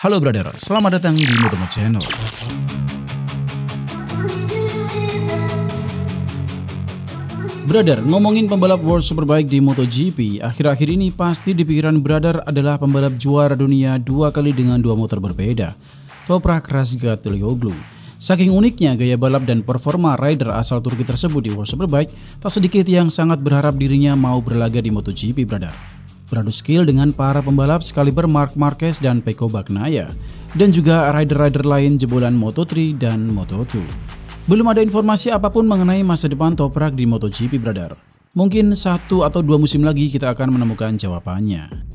Halo brother, selamat datang di Motomo Channel. Brother, ngomongin pembalap World Superbike di MotoGP, akhir-akhir ini pasti di pikiran brother adalah pembalap juara dunia 2 kali dengan 2 motor berbeda, Toprak Razgatlioglu. Saking uniknya gaya balap dan performa rider asal Turki tersebut di World Superbike, tak sedikit yang sangat berharap dirinya mau berlaga di MotoGP brother. Beradu skill dengan para pembalap sekaliber Marc Marquez dan Pecco Bagnaia, dan juga rider-rider lain jebolan Moto3 dan Moto2. Belum ada informasi apapun mengenai masa depan Toprak di MotoGP brother. Mungkin 1 atau 2 musim lagi kita akan menemukan jawabannya.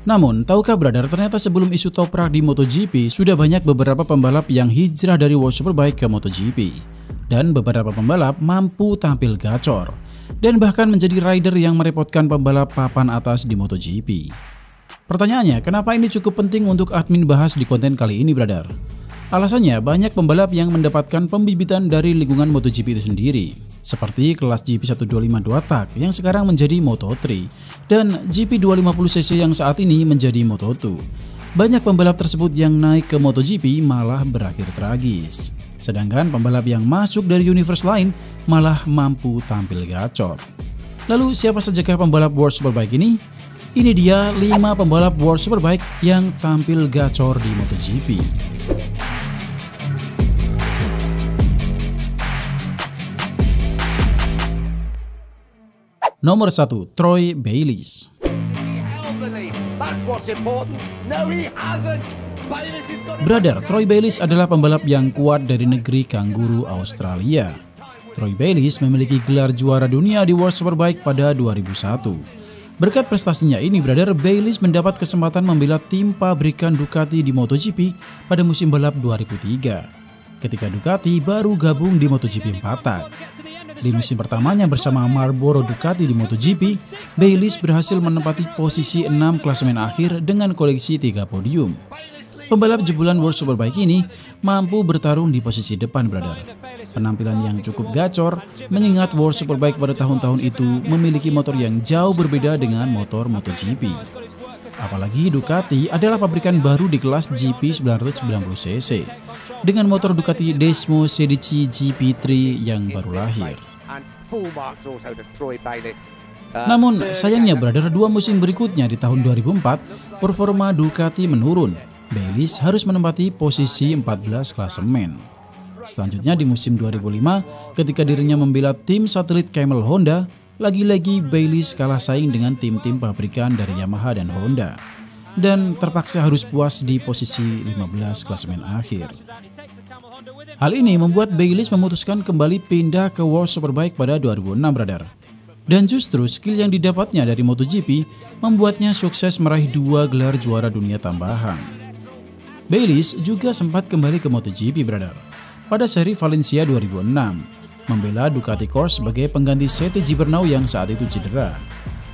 Namun, tahukah brother, ternyata sebelum isu Toprak di MotoGP, sudah banyak beberapa pembalap yang hijrah dari World Superbike ke MotoGP. Dan beberapa pembalap mampu tampil gacor, dan bahkan menjadi rider yang merepotkan pembalap papan atas di MotoGP. Pertanyaannya, kenapa ini cukup penting untuk admin bahas di konten kali ini brother? Alasannya, banyak pembalap yang mendapatkan pembibitan dari lingkungan MotoGP itu sendiri, seperti kelas GP125 2 tak yang sekarang menjadi Moto3 dan GP250cc yang saat ini menjadi Moto2. Banyak pembalap tersebut yang naik ke MotoGP malah berakhir tragis, sedangkan pembalap yang masuk dari universe lain malah mampu tampil gacor. Lalu siapa sajakah pembalap World Superbike ini? Ini dia 5 pembalap World Superbike yang tampil gacor di MotoGP. Nomor 1, Troy Bayliss. Brother, Troy Bayliss adalah pembalap yang kuat dari negeri kanguru Australia. Troy Bayliss memiliki gelar juara dunia di World Superbike pada 2001. Berkat prestasinya ini brother, Bayliss mendapat kesempatan membela tim pabrikan Ducati di MotoGP pada musim balap 2003. Ketika Ducati baru gabung di MotoGP 4 tak. Di musim pertamanya bersama Marlboro Ducati di MotoGP, Bayliss berhasil menempati posisi 6 klasemen akhir dengan koleksi 3 podium. Pembalap jebolan World Superbike ini mampu bertarung di posisi depan brother. Penampilan yang cukup gacor, mengingat World Superbike pada tahun-tahun itu memiliki motor yang jauh berbeda dengan motor MotoGP. Apalagi Ducati adalah pabrikan baru di kelas GP 990cc dengan motor Ducati Desmo Sedici GP3 yang baru lahir. Namun sayangnya brother, 2 musim berikutnya di tahun 2004 performa Ducati menurun. Bayliss harus menempati posisi 14 klasemen. Selanjutnya di musim 2005 ketika dirinya membela tim satelit Camel Honda, lagi-lagi Bayliss kalah saing dengan tim-tim pabrikan dari Yamaha dan Honda, dan terpaksa harus puas di posisi 15 klasemen akhir. Hal ini membuat Bayliss memutuskan kembali pindah ke World Superbike pada 2006 brother. Dan justru skill yang didapatnya dari MotoGP membuatnya sukses meraih 2 gelar juara dunia tambahan. Bayliss juga sempat kembali ke MotoGP brother pada seri Valencia 2006, membela Ducati Corse sebagai pengganti Sete Gibernau yang saat itu cedera.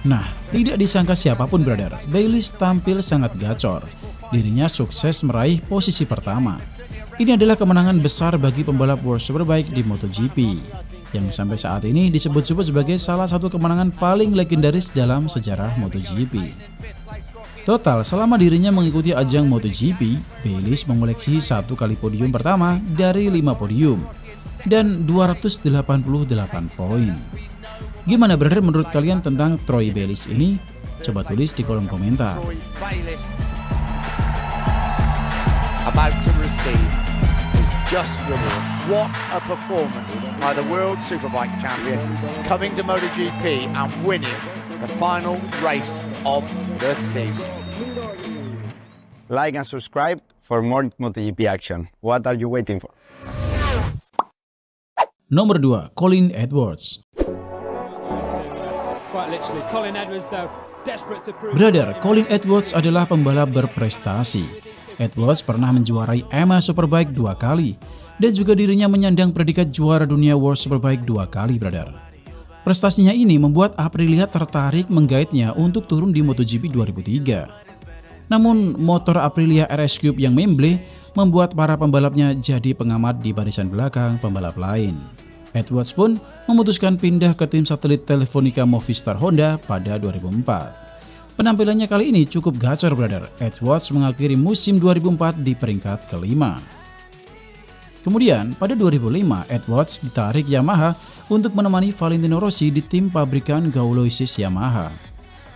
Nah, tidak disangka siapapun brother, Bayliss tampil sangat gacor. Dirinya sukses meraih posisi pertama. Ini adalah kemenangan besar bagi pembalap World Superbike di MotoGP, yang sampai saat ini disebut-sebut sebagai salah satu kemenangan paling legendaris dalam sejarah MotoGP. Total, selama dirinya mengikuti ajang MotoGP, Bayliss mengoleksi 1 kali podium pertama dari 5 podium dan 288 poin. Gimana brother menurut kalian tentang Troy Bayliss ini? Coba tulis di kolom komentar. About to receive his just reward. What a performance by the World Superbike champion, coming to MotoGP and winning the final race of the season. Like and subscribe for more MotoGP action. What are you waiting for? Nomor 2, Colin Edwards. Brother, Colin Edwards adalah pembalap berprestasi. Edwards pernah menjuarai EMA Superbike 2 kali dan juga dirinya menyandang predikat juara dunia World Superbike 2 kali brother. Prestasinya ini membuat Aprilia tertarik menggaitnya untuk turun di MotoGP 2003. Namun motor Aprilia RS Cube yang memble membuat para pembalapnya jadi pengamat di barisan belakang pembalap lain. Edwards pun memutuskan pindah ke tim satelit Telefonica Movistar Honda pada 2004. Penampilannya kali ini cukup gacor, brother. Edwards mengakhiri musim 2004 di peringkat kelima. Kemudian pada 2005 Edwards ditarik Yamaha untuk menemani Valentino Rossi di tim pabrikan Gauloisis Yamaha.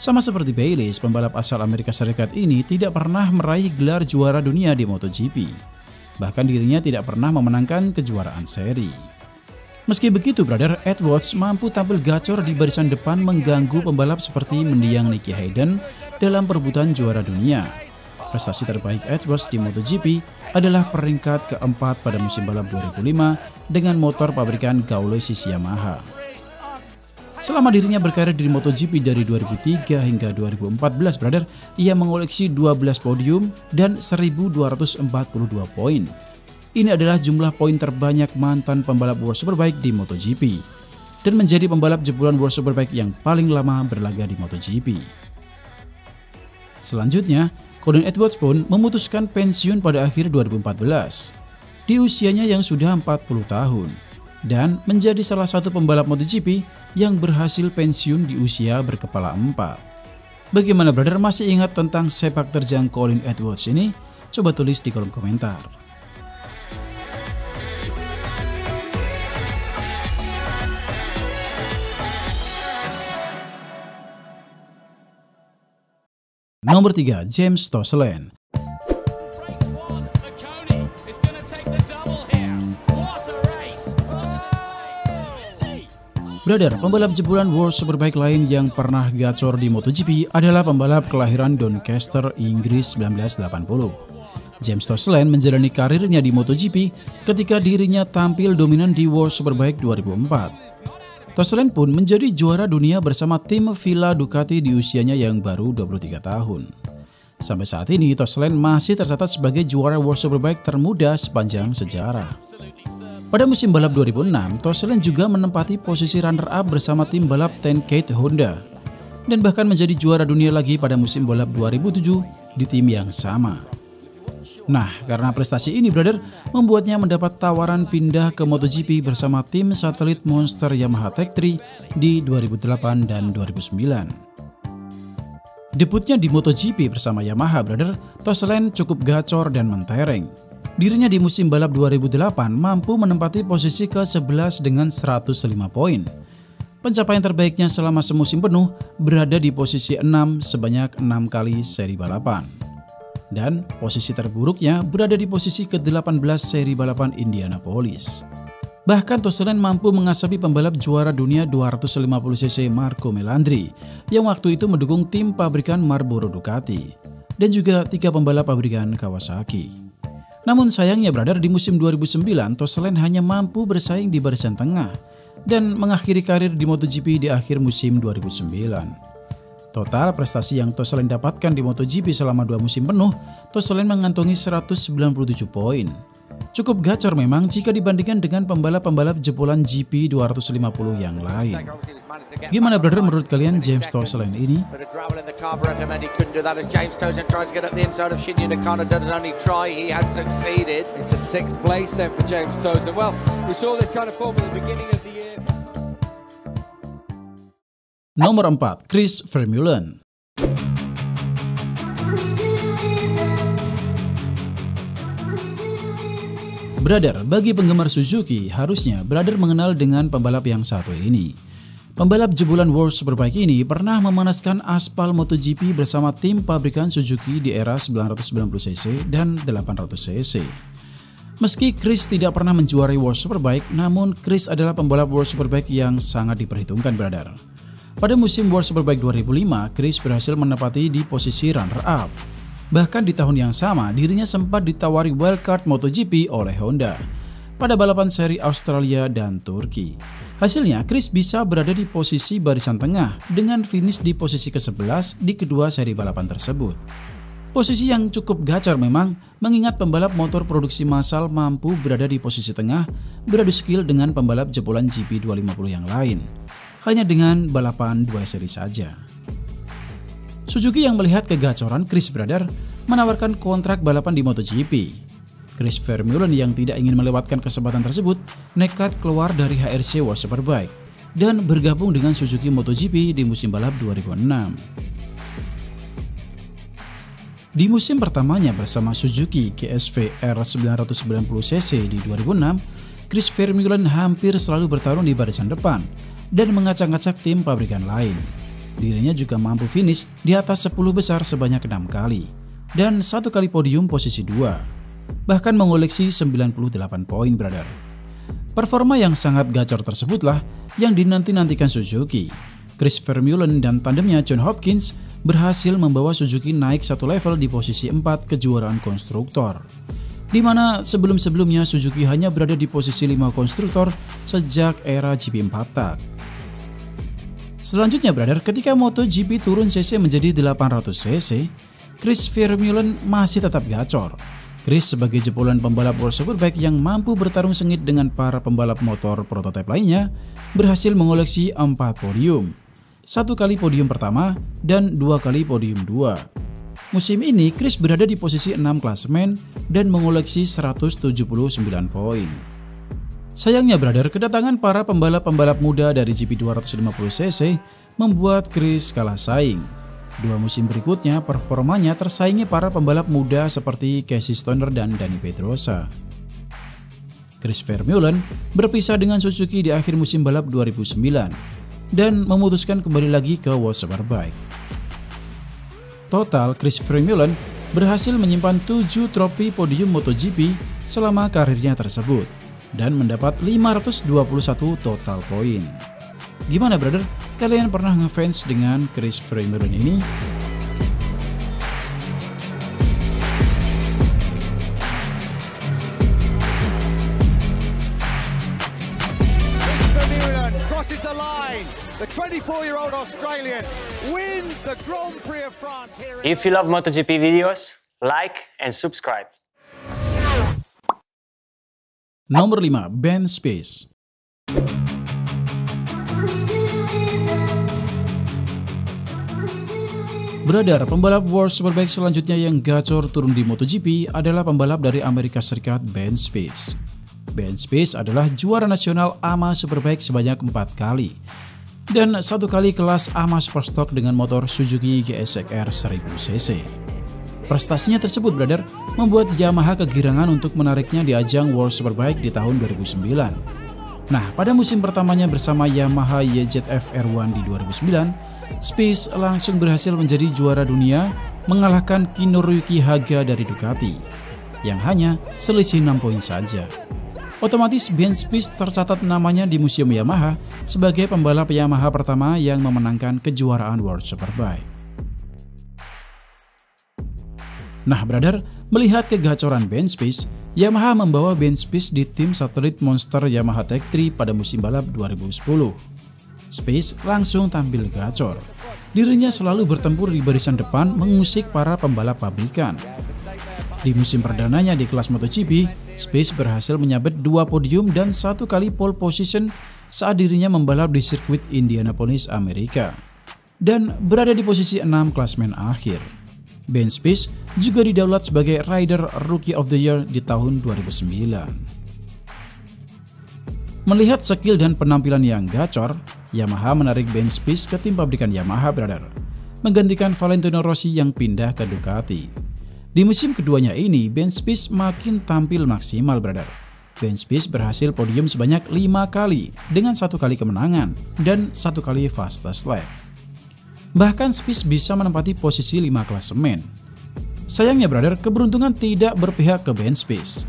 Sama seperti Bayliss, pembalap asal Amerika Serikat ini tidak pernah meraih gelar juara dunia di MotoGP. Bahkan dirinya tidak pernah memenangkan kejuaraan seri. Meski begitu, brother, Edwards mampu tampil gacor di barisan depan mengganggu pembalap seperti mendiang Nicky Hayden dalam perebutan juara dunia. Prestasi terbaik Edwards di MotoGP adalah peringkat keempat pada musim balap 2005 dengan motor pabrikan Gauloisis Yamaha. Selama dirinya berkarir di MotoGP dari 2003 hingga 2014, brother, ia mengoleksi 12 podium dan 1.242 poin. Ini adalah jumlah poin terbanyak mantan pembalap World Superbike di MotoGP dan menjadi pembalap jebolan World Superbike yang paling lama berlaga di MotoGP. Selanjutnya, Colin Edwards pun memutuskan pensiun pada akhir 2014 di usianya yang sudah 40 tahun dan menjadi salah satu pembalap MotoGP yang berhasil pensiun di usia berkepala 4. Bagaimana, brother, masih ingat tentang sepak terjang Colin Edwards ini? Coba tulis di kolom komentar. Nomor 3, James Toseland. Brother, pembalap jebolan World Superbike lain yang pernah gacor di MotoGP adalah pembalap kelahiran Doncaster, Inggris 1980. James Toseland menjalani karirnya di MotoGP ketika dirinya tampil dominan di World Superbike 2004. Toseland pun menjadi juara dunia bersama tim Villa Ducati di usianya yang baru 23 tahun. Sampai saat ini, Toseland masih tercatat sebagai juara World Superbike termuda sepanjang sejarah. Pada musim balap 2006, Toseland juga menempati posisi runner-up bersama tim balap Tenkate Honda dan bahkan menjadi juara dunia lagi pada musim balap 2007 di tim yang sama. Nah, karena prestasi ini, brother, membuatnya mendapat tawaran pindah ke MotoGP bersama tim satelit monster Yamaha Tech3 di 2008 dan 2009. Debutnya di MotoGP bersama Yamaha, brother, Toseland cukup gacor dan mentereng. Dirinya di musim balap 2008 mampu menempati posisi ke-11 dengan 105 poin. Pencapaian terbaiknya selama semusim penuh berada di posisi 6 sebanyak 6 kali seri balapan. Dan posisi terburuknya berada di posisi ke-18 seri balapan Indianapolis. Bahkan Toseland mampu mengasapi pembalap juara dunia 250cc Marco Melandri yang waktu itu mendukung tim pabrikan Marlboro Ducati dan juga 3 pembalap pabrikan Kawasaki. Namun sayangnya, brother, di musim 2009 Toseland hanya mampu bersaing di barisan tengah dan mengakhiri karir di MotoGP di akhir musim 2009. Total prestasi yang Toseland dapatkan di MotoGP selama 2 musim penuh, Toseland mengantongi 197 poin. Cukup gacor memang jika dibandingkan dengan pembalap-pembalap jebolan GP 250 yang lain. Gimana, brother, menurut kalian James Toseland ini? Nomor 4, Chris Vermeulen. Brother, bagi penggemar Suzuki, harusnya brother mengenal dengan pembalap yang satu ini. Pembalap jebolan World Superbike ini pernah memanaskan aspal MotoGP bersama tim pabrikan Suzuki di era 990cc dan 800cc. Meski Chris tidak pernah menjuarai World Superbike, namun Chris adalah pembalap World Superbike yang sangat diperhitungkan, brother. Pada musim World Superbike 2005, Chris berhasil menempati di posisi runner-up. Bahkan di tahun yang sama, dirinya sempat ditawari wildcard MotoGP oleh Honda pada balapan seri Australia dan Turki. Hasilnya, Chris bisa berada di posisi barisan tengah dengan finish di posisi ke-11 di kedua seri balapan tersebut. Posisi yang cukup gacor memang, mengingat pembalap motor produksi massal mampu berada di posisi tengah beradu skill dengan pembalap jebolan GP 250 yang lain, hanya dengan balapan 2 seri saja. Suzuki yang melihat kegacoran Chris, brother, menawarkan kontrak balapan di MotoGP. Chris Vermeulen yang tidak ingin melewatkan kesempatan tersebut nekat keluar dari HRC World Superbike dan bergabung dengan Suzuki MotoGP di musim balap 2006. Di musim pertamanya bersama Suzuki GSV R990cc di 2006, Chris Vermeulen hampir selalu bertarung di barisan depan dan mengacak-ngacak tim pabrikan lain. Dirinya juga mampu finish di atas 10 besar sebanyak 6 kali dan 1 kali podium posisi 2. Bahkan mengoleksi 98 poin, brother. Performa yang sangat gacor tersebutlah yang dinanti-nantikan Suzuki. Chris Vermeulen dan tandemnya John Hopkins berhasil membawa Suzuki naik satu level di posisi 4 kejuaraan konstruktor, di mana sebelum-sebelumnya Suzuki hanya berada di posisi 5 konstruktor sejak era GP4 tak. Selanjutnya, brother, ketika MotoGP turun cc menjadi 800 cc, Chris Vermeulen masih tetap gacor. Chris sebagai jebolan pembalap World Superbike yang mampu bertarung sengit dengan para pembalap motor prototipe lainnya, berhasil mengoleksi 4 podium. 1 kali podium pertama dan 2 kali podium 2. Musim ini Chris berada di posisi 6 klasemen dan mengoleksi 179 poin. Sayangnya, brother, kedatangan para pembalap-pembalap muda dari GP 250cc membuat Chris kalah saing. 2 musim berikutnya performanya tersaingi para pembalap muda seperti Casey Stoner dan Dani Pedrosa. Chris Vermeulen berpisah dengan Suzuki di akhir musim balap 2009 dan memutuskan kembali lagi ke World Superbike. Total, Chris Vermeulen berhasil menyimpan 7 trofi podium MotoGP selama karirnya tersebut dan mendapat 521 total poin. Gimana, brother? Kalian pernah ngefans dengan Chris Vermeulen ini? Vermeulen crosses the line. The 24-year-old Australian wins the Grand Prix of France here. If you love MotoGP videos, like and subscribe. Nomor 5, Ben Spies. Brother, pembalap World Superbike selanjutnya yang gacor turun di MotoGP adalah pembalap dari Amerika Serikat, Ben Spies. Ben Spies adalah juara nasional AMA Superbike sebanyak 4 kali dan 1 kali kelas AMA Superstock dengan motor Suzuki GSX-R 1000cc. Prestasinya tersebut, brother, membuat Yamaha kegirangan untuk menariknya di ajang World Superbike di tahun 2009. Nah, pada musim pertamanya bersama Yamaha YZF R1 di 2009, Spies langsung berhasil menjadi juara dunia mengalahkan Kinoruyuki Haga dari Ducati yang hanya selisih 6 poin saja. Otomatis Ben Spies tercatat namanya di Museum Yamaha sebagai pembalap Yamaha pertama yang memenangkan kejuaraan World Superbike. Nah, brother, melihat kegacoran Ben Spies, Yamaha membawa Ben Spies di tim satelit monster Yamaha Tech 3 pada musim balap 2010. Spies langsung tampil gacor. Dirinya selalu bertempur di barisan depan mengusik para pembalap pabrikan. Di musim perdananya di kelas MotoGP, Spies berhasil menyabet 2 podium dan 1 kali pole position saat dirinya membalap di sirkuit Indianapolis, Amerika, dan berada di posisi 6 klasemen akhir. Ben Spies juga didaulat sebagai Rider Rookie of the Year di tahun 2009. Melihat skill dan penampilan yang gacor, Yamaha menarik Ben Spies ke tim pabrikan Yamaha, brother, menggantikan Valentino Rossi yang pindah ke Ducati. Di musim keduanya ini, Ben Spies makin tampil maksimal, brother. Ben Spies berhasil podium sebanyak 5 kali dengan 1 kali kemenangan dan 1 kali fastest lap. Bahkan Spies bisa menempati posisi 5 klasemen. Sayangnya, brother, keberuntungan tidak berpihak ke Ben Spies.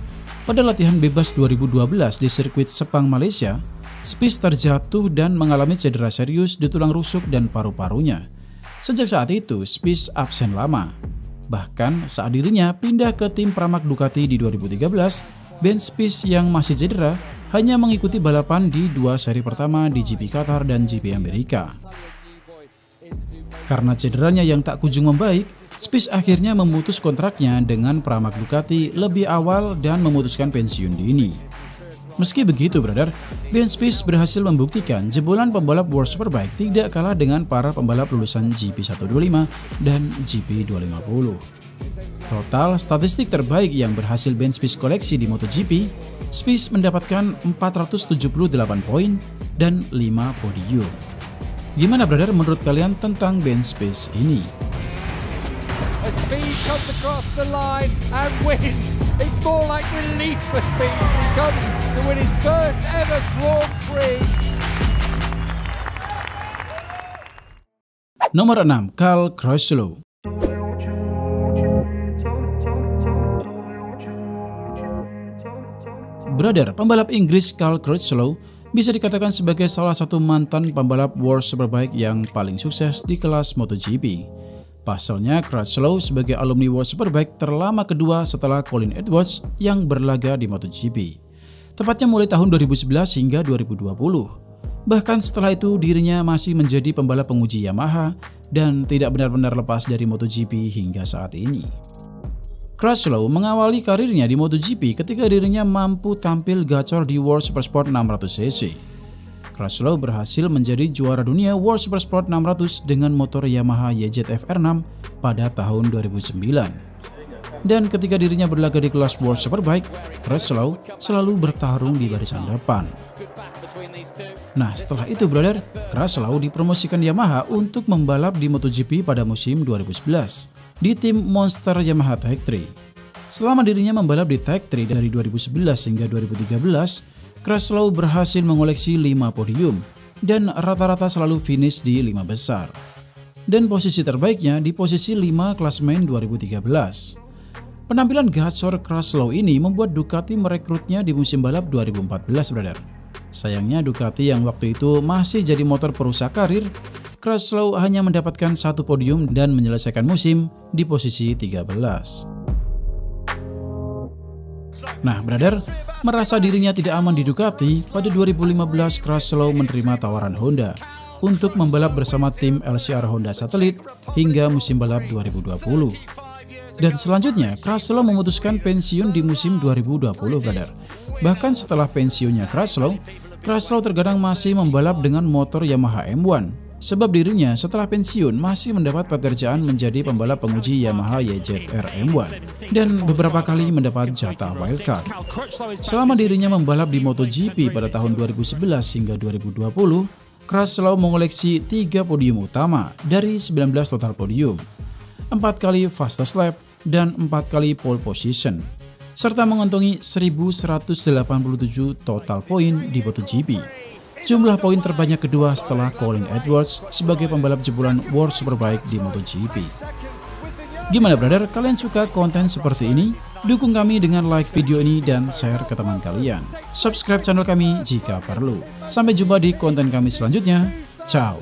Pada latihan bebas 2012 di sirkuit Sepang, Malaysia, Spies terjatuh dan mengalami cedera serius di tulang rusuk dan paru-parunya. Sejak saat itu, Spies absen lama. Bahkan saat dirinya pindah ke tim Pramac Ducati di 2013, Ben Spies yang masih cedera hanya mengikuti balapan di 2 seri pertama di GP Qatar dan GP Amerika. Karena cederanya yang tak kunjung membaik, Spies akhirnya memutus kontraknya dengan Pramac Ducati lebih awal dan memutuskan pensiun dini. Meski begitu, brother, Ben Spies berhasil membuktikan jebolan pembalap World Superbike tidak kalah dengan para pembalap lulusan GP125 dan GP250. Total statistik terbaik yang berhasil Ben Spies koleksi di MotoGP, Spies mendapatkan 478 poin dan 5 podium. Gimana, brother, menurut kalian tentang Ben Spies ini? as Speed comes across the line and wins. It's more like relief for Speed. He comes to win his first ever Grand Prix. Nomor 6, Cal Crutchlow. Brother, pembalap Inggris Cal Crutchlow bisa dikatakan sebagai salah satu mantan pembalap World Superbike yang paling sukses di kelas MotoGP. Pasalnya, Crutchlow sebagai alumni World Superbike terlama kedua setelah Colin Edwards yang berlaga di MotoGP. Tepatnya mulai tahun 2011 hingga 2020. Bahkan setelah itu dirinya masih menjadi pembalap penguji Yamaha dan tidak benar-benar lepas dari MotoGP hingga saat ini. Crutchlow mengawali karirnya di MotoGP ketika dirinya mampu tampil gacor di World Supersport 600cc. Crutchlow berhasil menjadi juara dunia World Supersport 600 dengan motor Yamaha YZF R6 pada tahun 2009. Dan ketika dirinya berlaga di kelas World Superbike, Crutchlow selalu bertarung di barisan depan. Nah, setelah itu brother, Crutchlow dipromosikan Yamaha untuk membalap di MotoGP pada musim 2011 di tim Monster Yamaha Tech 3. Selama dirinya membalap di Tech 3 dari 2011 hingga 2013, Crutchlow berhasil mengoleksi 5 podium dan rata-rata selalu finish di 5 besar. Dan posisi terbaiknya di posisi 5 klasemen 2013. Penampilan gacor Crutchlow ini membuat Ducati merekrutnya di musim balap 2014 brother. Sayangnya Ducati yang waktu itu masih jadi motor perusak karir, Crutchlow hanya mendapatkan 1 podium dan menyelesaikan musim di posisi 13. Nah brother, merasa dirinya tidak aman di Ducati, pada 2015 Crutchlow menerima tawaran Honda untuk membalap bersama tim LCR Honda Satelit hingga musim balap 2020. Dan selanjutnya Crutchlow memutuskan pensiun di musim 2020 brother. Bahkan setelah pensiunnya Crutchlow terkadang masih membalap dengan motor Yamaha M1. Sebab dirinya setelah pensiun masih mendapat pekerjaan menjadi pembalap penguji Yamaha YZR M1 dan beberapa kali mendapat jatah wildcard. Selama dirinya membalap di MotoGP pada tahun 2011 hingga 2020, Crutchlow mengoleksi 3 podium utama dari 19 total podium, 4 kali fastest lap dan 4 kali pole position, serta mengantongi 1187 total poin di MotoGP. Jumlah poin terbanyak kedua setelah Colin Edwards sebagai pembalap jebolan World Superbike di MotoGP. Gimana brother, kalian suka konten seperti ini? Dukung kami dengan like video ini dan share ke teman kalian. Subscribe channel kami jika perlu. Sampai jumpa di konten kami selanjutnya. Ciao.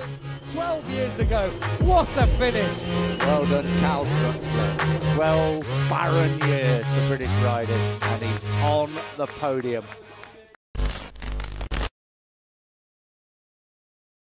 12 years ago, what a finish! Well done, Cal Crutchlow. 12 barren years for British riders, and he's on the podium.